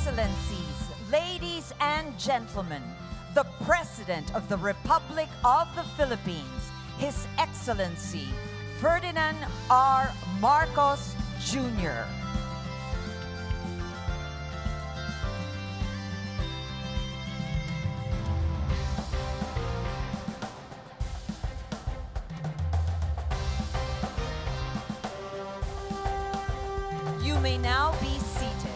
Excellencies, ladies and gentlemen, the President of the Republic of the Philippines, His Excellency Ferdinand R. Marcos Jr. You may now be seated.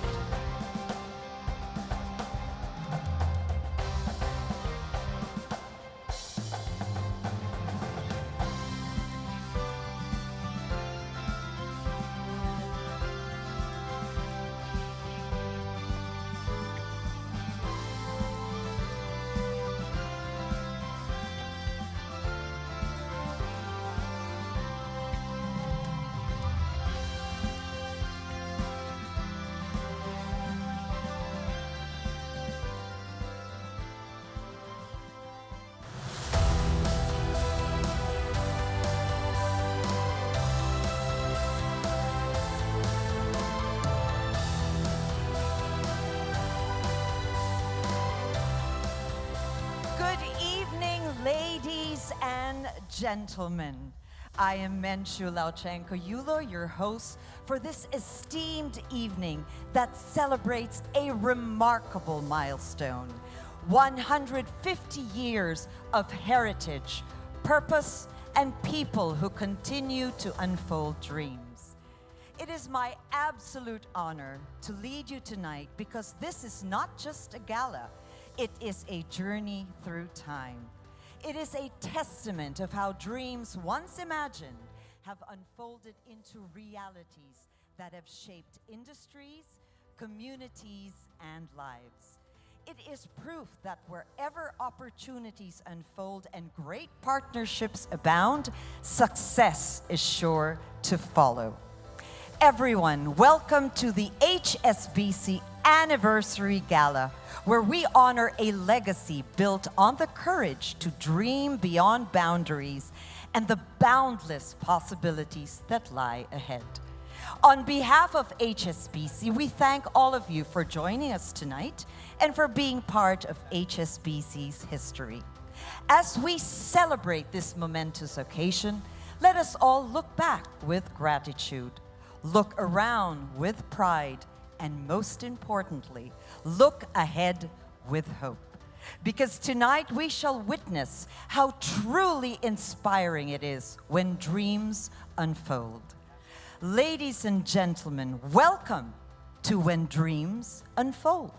Ladies and gentlemen, I am Menshu Lauchenko Yulo, your host for this esteemed evening that celebrates a remarkable milestone, 150 years of heritage, purpose, and people who continue to unfold dreams. It is my absolute honor to lead you tonight because this is not just a gala, it is a journey through time. It is a testament of how dreams once imagined have unfolded into realities that have shaped industries, communities, and lives. It is proof that wherever opportunities unfold and great partnerships abound, success is sure to follow. Everyone, welcome to the HSBC Anniversary Gala, where we honor a legacy built on the courage to dream beyond boundaries and the boundless possibilities that lie ahead. On behalf of HSBC, we thank all of you for joining us tonight and for being part of HSBC's history. As we celebrate this momentous occasion, let us all look back with gratitude, look around with pride, and most importantly, look ahead with hope. Because tonight we shall witness how truly inspiring it is when dreams unfold. Ladies and gentlemen, welcome to When Dreams Unfold.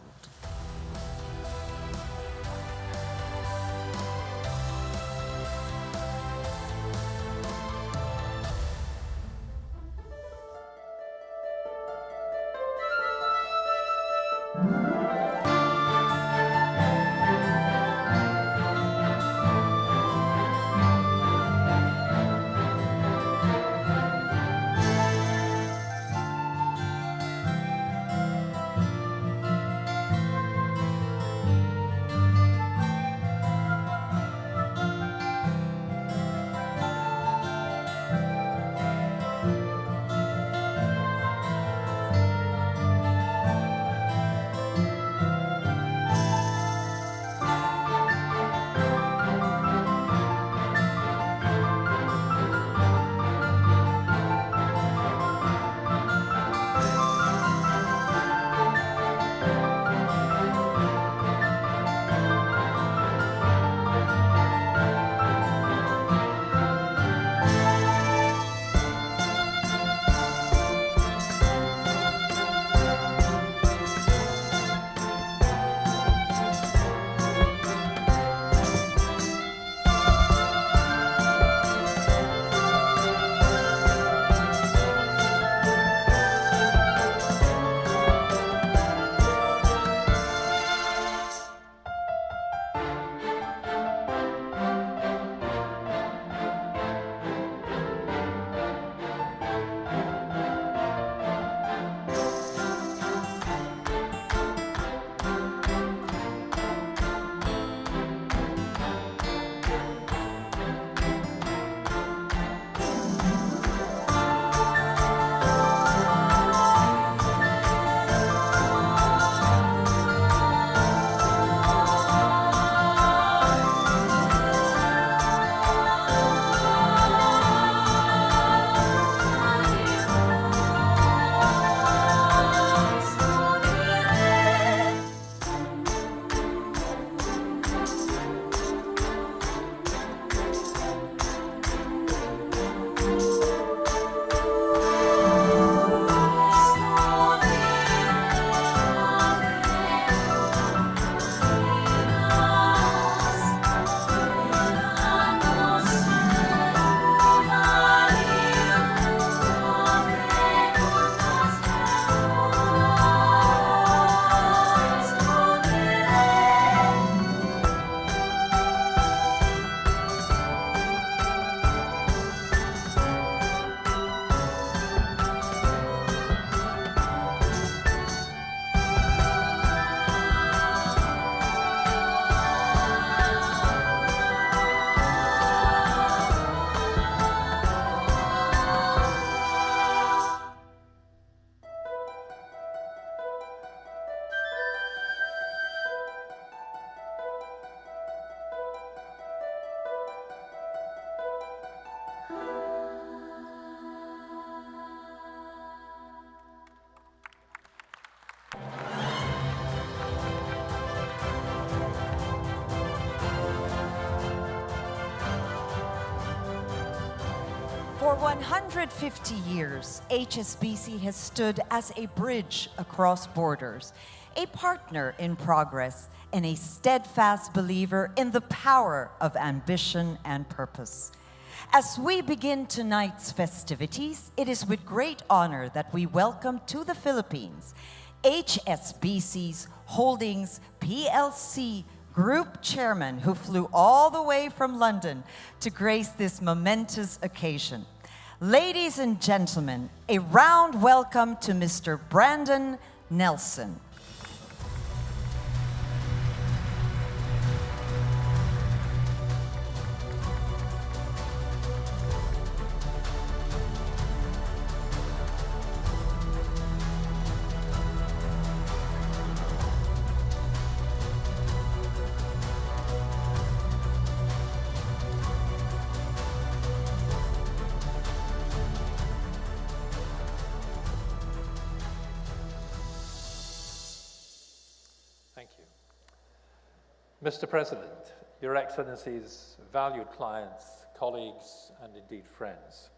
For 150 years, HSBC has stood as a bridge across borders, a partner in progress, and a steadfast believer in the power of ambition and purpose. As we begin tonight's festivities, it is with great honor that we welcome to the Philippines HSBC's Holdings PLC Group Chairman, who flew all the way from London to grace this momentous occasion. Ladies and gentlemen, a round welcome to Mr. Brandon Nelson. Mr. President, Your Excellencies, valued clients, colleagues, and indeed friends,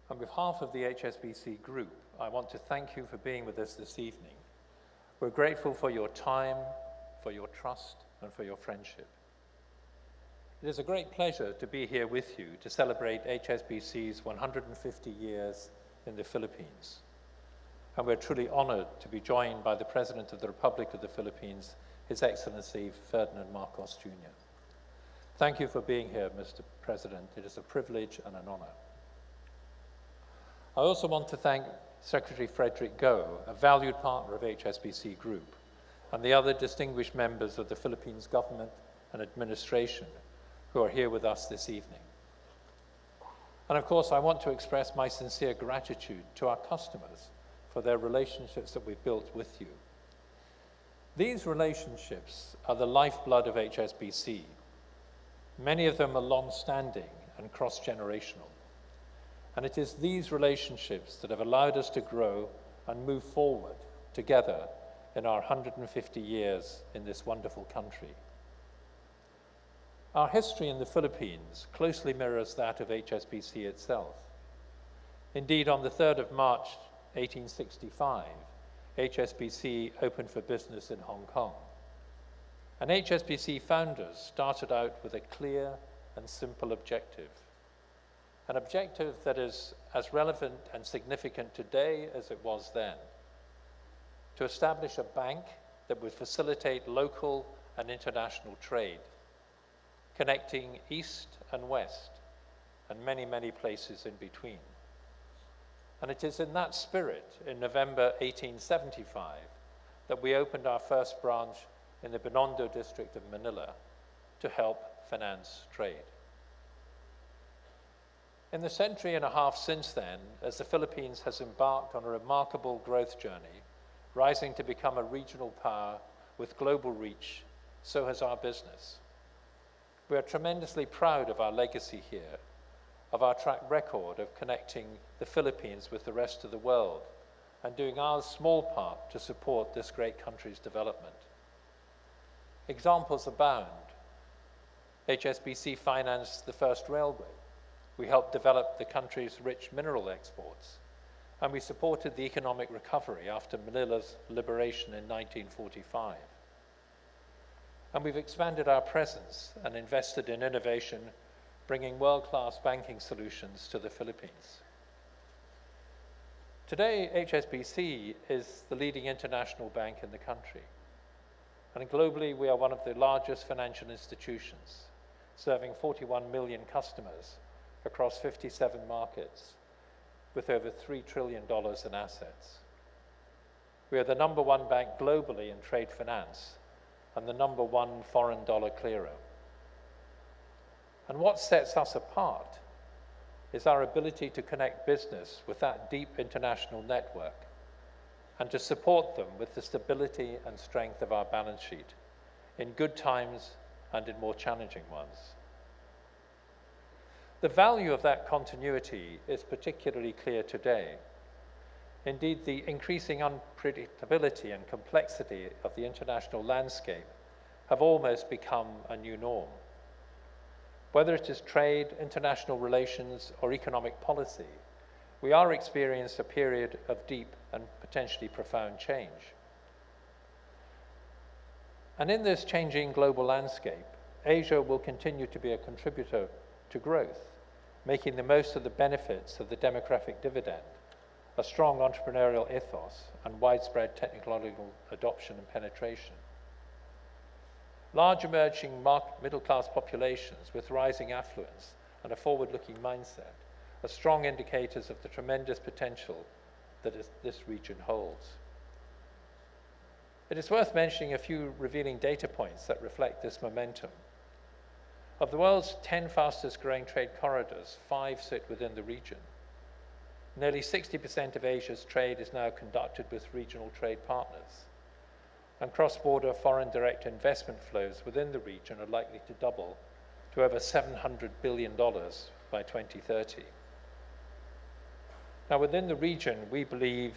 on behalf of the HSBC Group, I want to thank you for being with us this evening. We're grateful for your time, for your trust, and for your friendship. It is a great pleasure to be here with you to celebrate HSBC's 150 years in the Philippines. And we're truly honored to be joined by the President of the Republic of the Philippines, His Excellency Ferdinand Marcos Jr. Thank you for being here, Mr. President. It is a privilege and an honor. I also want to thank Secretary Frederick Go, a valued partner of HSBC Group, and the other distinguished members of the Philippines government and administration who are here with us this evening. And of course, I want to express my sincere gratitude to our customers for their relationships that we've built with you. These relationships are the lifeblood of HSBC. Many of them are long-standing and cross-generational. And it is these relationships that have allowed us to grow and move forward together in our 150 years in this wonderful country. Our history in the Philippines closely mirrors that of HSBC itself. Indeed, on the 3rd of March, 1865, HSBC opened for business in Hong Kong. And HSBC founders started out with a clear and simple objective, an objective that is as relevant and significant today as it was then: to establish a bank that would facilitate local and international trade, connecting East and West, and many, many places in between. And it is in that spirit, in November 1875, that we opened our first branch in the Binondo district of Manila to help finance trade. In the century and a half since then, as the Philippines has embarked on a remarkable growth journey, rising to become a regional power with global reach, so has our business. We are tremendously proud of our legacy here, of our track record of connecting the Philippines with the rest of the world and doing our small part to support this great country's development. Examples abound. HSBC financed the first railway. We helped develop the country's rich mineral exports, and we supported the economic recovery after Manila's liberation in 1945. And we've expanded our presence and invested in innovation, bringing world-class banking solutions to the Philippines. Today, HSBC is the leading international bank in the country. And globally, we are one of the largest financial institutions, serving 41 million customers across 57 markets, with over $3 trillion in assets. We are the #1 bank globally in trade finance and the #1 foreign dollar clearer. And what sets us apart is our ability to connect business with that deep international network and to support them with the stability and strength of our balance sheet in good times and in more challenging ones. The value of that continuity is particularly clear today. Indeed, the increasing unpredictability and complexity of the international landscape have almost become a new norm. Whether it is trade, international relations, or economic policy, we are experiencing a period of deep and potentially profound change. And in this changing global landscape, Asia will continue to be a contributor to growth, making the most of the benefits of the demographic dividend, a strong entrepreneurial ethos, and widespread technological adoption and penetration. Large emerging middle-class populations with rising affluence and a forward-looking mindset are strong indicators of the tremendous potential that this region holds. It is worth mentioning a few revealing data points that reflect this momentum. Of the world's 10 fastest growing trade corridors, 5 sit within the region. Nearly 60% of Asia's trade is now conducted with regional trade partners. And cross-border foreign direct investment flows within the region are likely to double to over $700 billion by 2030. Now, within the region, we believe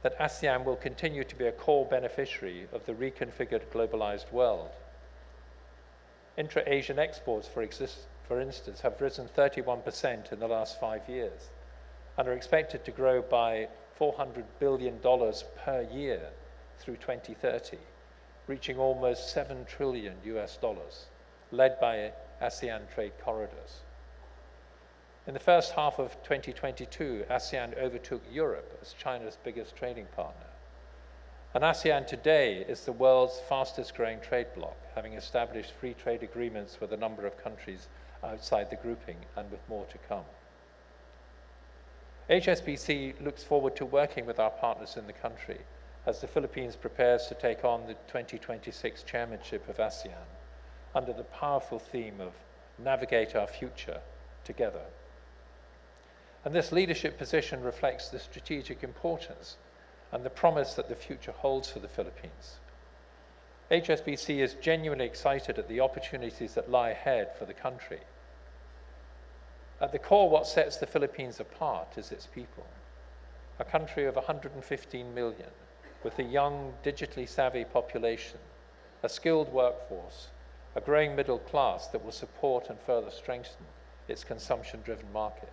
that ASEAN will continue to be a core beneficiary of the reconfigured globalized world. Intra-Asian exports, for instance, have risen 31% in the last 5 years and are expected to grow by $400 billion per year through 2030, reaching almost $7 trillion US, led by ASEAN trade corridors. In the first half of 2022, ASEAN overtook Europe as China's biggest trading partner. And ASEAN today is the world's fastest growing trade bloc, having established free trade agreements with a number of countries outside the grouping and with more to come. HSBC looks forward to working with our partners in the country as the Philippines prepares to take on the 2026 chairmanship of ASEAN under the powerful theme of Navigate Our Future Together. And this leadership position reflects the strategic importance and the promise that the future holds for the Philippines. HSBC is genuinely excited at the opportunities that lie ahead for the country. At the core, what sets the Philippines apart is its people. A country of 115 million, with a young, digitally savvy population, a skilled workforce, a growing middle class that will support and further strengthen its consumption-driven market.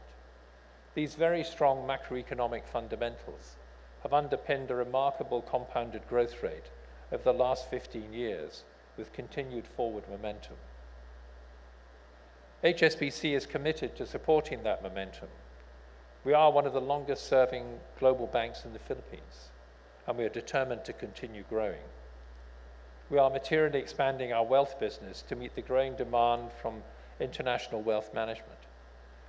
These very strong macroeconomic fundamentals have underpinned a remarkable compounded growth rate over the last 15 years with continued forward momentum. HSBC is committed to supporting that momentum. We are one of the longest serving global banks in the Philippines, and we are determined to continue growing. We are materially expanding our wealth business to meet the growing demand from international wealth management.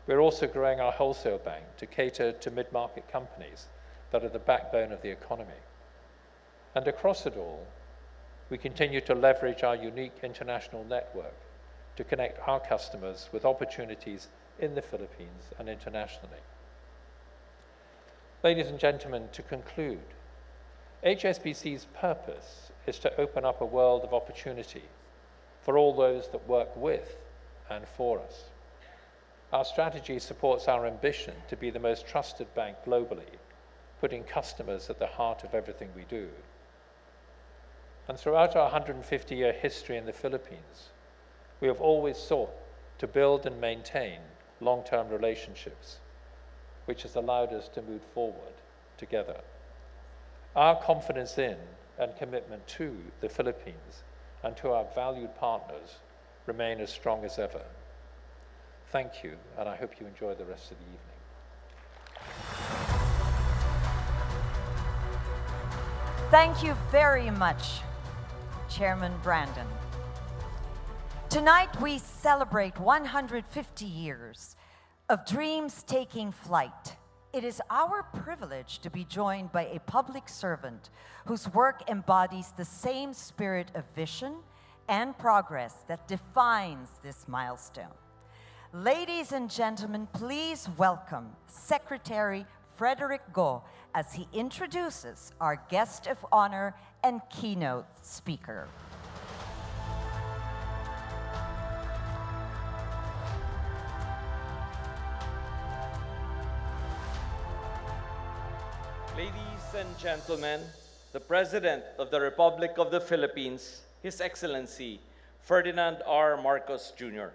We're also growing our wholesale bank to cater to mid-market companies that are the backbone of the economy. And across it all, we continue to leverage our unique international network to connect our customers with opportunities in the Philippines and internationally. Ladies and gentlemen, to conclude, HSBC's purpose is to open up a world of opportunity for all those that work with and for us. Our strategy supports our ambition to be the most trusted bank globally, putting customers at the heart of everything we do. And throughout our 150-year history in the Philippines, we have always sought to build and maintain long-term relationships, which has allowed us to move forward together. Our confidence in and commitment to the Philippines and to our valued partners remain as strong as ever. Thank you, and I hope you enjoy the rest of the evening. Thank you very much, Chairman Brandon. Tonight we celebrate 150 years of dreams taking flight. It is our privilege to be joined by a public servant whose work embodies the same spirit of vision and progress that defines this milestone. Ladies and gentlemen, please welcome Secretary Frederick Go as he introduces our guest of honor and keynote speaker. Ladies and gentlemen, the President of the Republic of the Philippines, His Excellency Ferdinand R. Marcos Jr.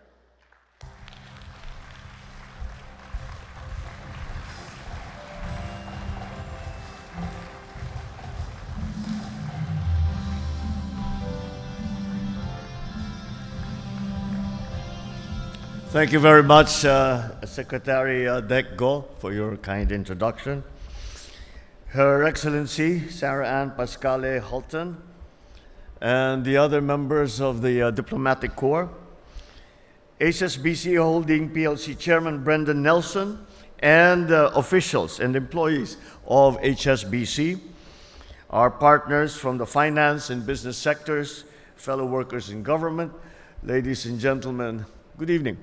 Thank you very much, Secretary Decgo, for your kind introduction. Her Excellency Sarah Ann Pascale Halton, and the other members of the Diplomatic Corps, HSBC Holding PLC Chairman Brendan Nelson, and officials and employees of HSBC, our partners from the finance and business sectors, fellow workers in government, ladies and gentlemen, good evening.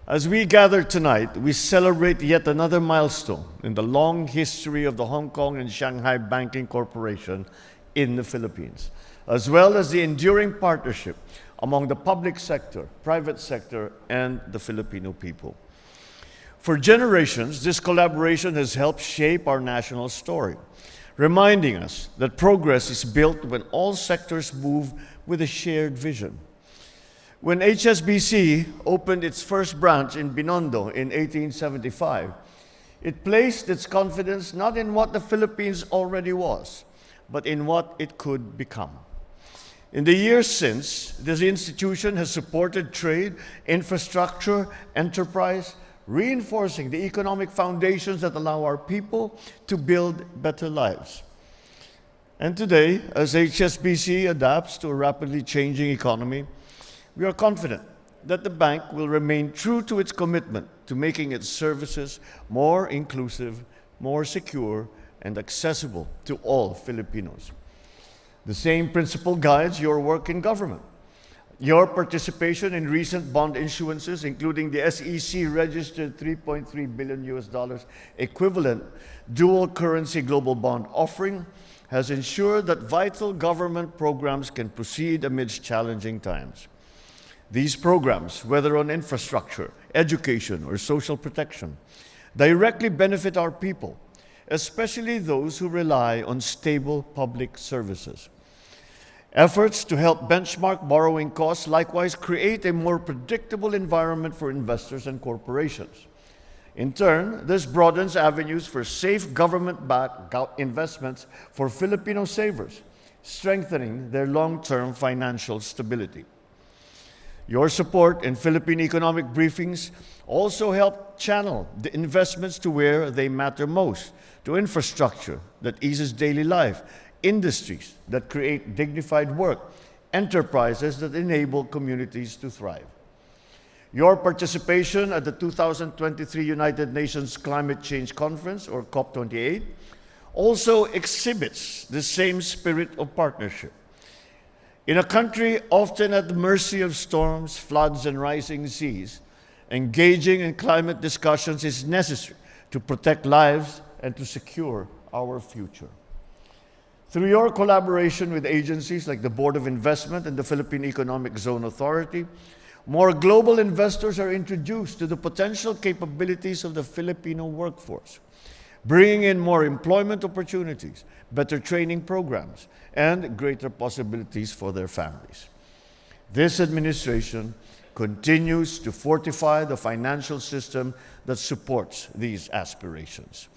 As we gather tonight, we celebrate yet another milestone in the long history of the Hong Kong and Shanghai Banking Corporation in the Philippines, as well as the enduring partnership among the public sector, private sector, and the Filipino people. For generations, this collaboration has helped shape our national story, reminding us that progress is built when all sectors move with a shared vision. When HSBC opened its first branch in Binondo in 1875, it placed its confidence not in what the Philippines already was, but in what it could become. In the years since, this institution has supported trade, infrastructure, enterprise, reinforcing the economic foundations that allow our people to build better lives. And today, as HSBC adapts to a rapidly changing economy, we are confident that the bank will remain true to its commitment to making its services more inclusive, more secure, and accessible to all Filipinos. The same principle guides your work in government. Your participation in recent bond issuances, including the SEC-registered $3.3 billion equivalent dual currency global bond offering, has ensured that vital government programs can proceed amidst challenging times. These programs, whether on infrastructure, education, or social protection, directly benefit our people, especially those who rely on stable public services. Efforts to help benchmark borrowing costs likewise create a more predictable environment for investors and corporations. In turn, this broadens avenues for safe government-backed investments for Filipino savers, strengthening their long-term financial stability. Your support in Philippine economic briefings also help channel the investments to where they matter most, to infrastructure that eases daily life, industries that create dignified work, enterprises that enable communities to thrive. Your participation at the 2023 United Nations Climate Change Conference, or COP28, also exhibits the same spirit of partnership. In a country often at the mercy of storms, floods, and rising seas, engaging in climate discussions is necessary to protect lives and to secure our future. Through your collaboration with agencies like the Board of Investment and the Philippine Economic Zone Authority, more global investors are introduced to the potential capabilities of the Filipino workforce, bringing in more employment opportunities, better training programs, and greater possibilities for their families. This administration continues to fortify the financial system that supports these aspirations.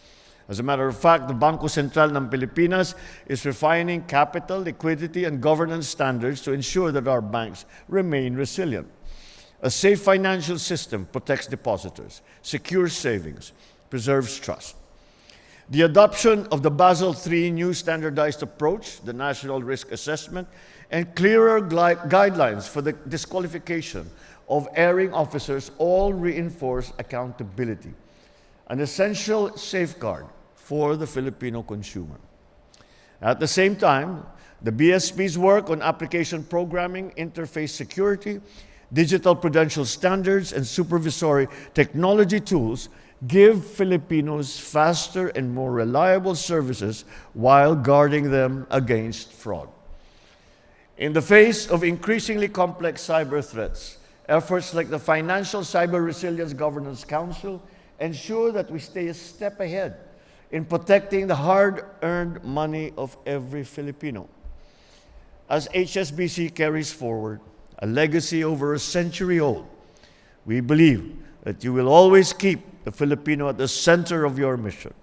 As a matter of fact, the Bangko Sentral ng Pilipinas is refining capital, liquidity, and governance standards to ensure that our banks remain resilient. A safe financial system protects depositors, secures savings, preserves trust. The adoption of the Basel III new standardized approach, the national risk assessment, and clearer guidelines for the disqualification of erring officers all reinforce accountability, an essential safeguard for the Filipino consumer. At the same time, the BSP's work on application programming, interface security, digital prudential standards, and supervisory technology tools give Filipinos faster and more reliable services while guarding them against fraud. In the face of increasingly complex cyber threats, efforts like the Financial Cyber Resilience Governance Council ensure that we stay a step ahead in protecting the hard-earned money of every Filipino. As HSBC carries forward a legacy over a century old, we believe that you will always keep the Filipino at the center of your mission.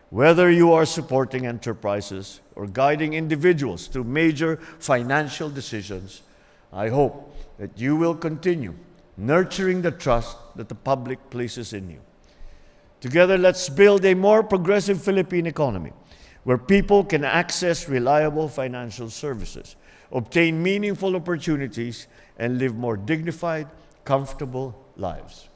Whether you are supporting enterprises or guiding individuals through major financial decisions, I hope that you will continue nurturing the trust that the public places in you. Together, let's build a more progressive Philippine economy where people can access reliable financial services, obtain meaningful opportunities, and live more dignified, comfortable lives.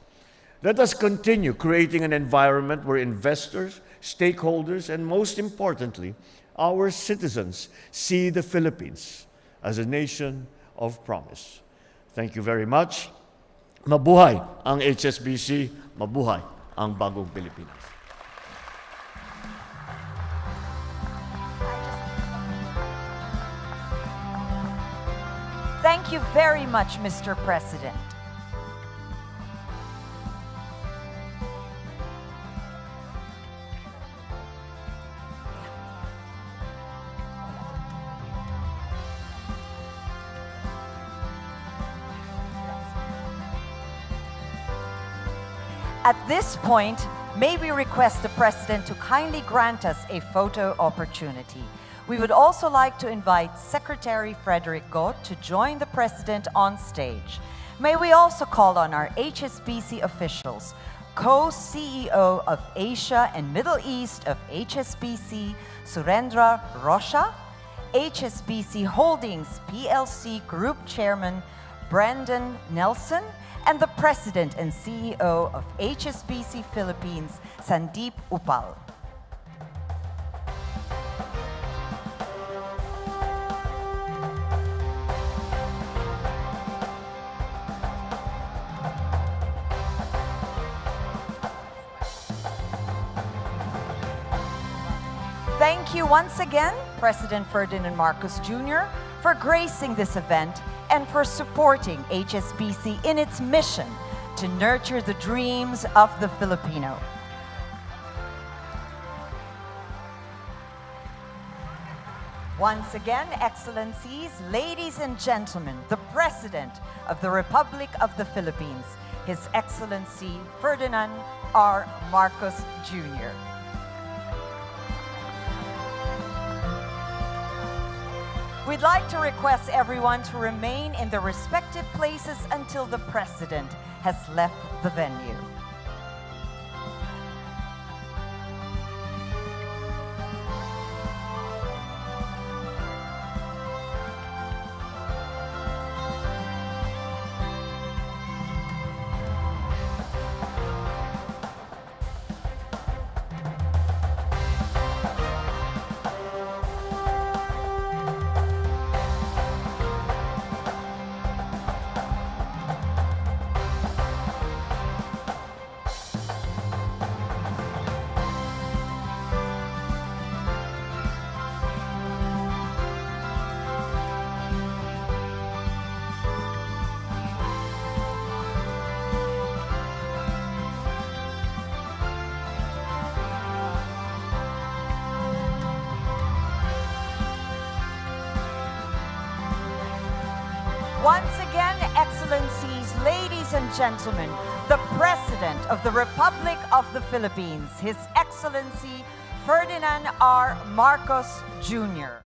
Let us continue creating an environment where investors, stakeholders, and most importantly, our citizens see the Philippines as a nation of promise. Thank you very much. Mabuhay ang HSBC, mabuhay ang bagong Pilipinas. Thank you very much, Mr. President. At this point, may we request the President to kindly grant us a photo opportunity. We would also like to invite Secretary Frederick Go to join the President on stage. May we also call on our HSBC officials, Co-CEO of Asia and Middle East of HSBC, Surendra Rocha, HSBC Holdings PLC Group Chairman, Brendan Nelson, and the President and CEO of HSBC Philippines, Sandeep Upal. Thank you once again, President Ferdinand Marcos Jr., for gracing this event and for supporting HSBC in its mission to nurture the dreams of the Filipino. Once again, Excellencies, ladies and gentlemen, the President of the Republic of the Philippines, His Excellency Ferdinand R. Marcos Jr. We'd like to request everyone to remain in their respective places until the President has left the venue. Once again, Excellencies, ladies and gentlemen, the President of the Republic of the Philippines, His Excellency Ferdinand R. Marcos Jr.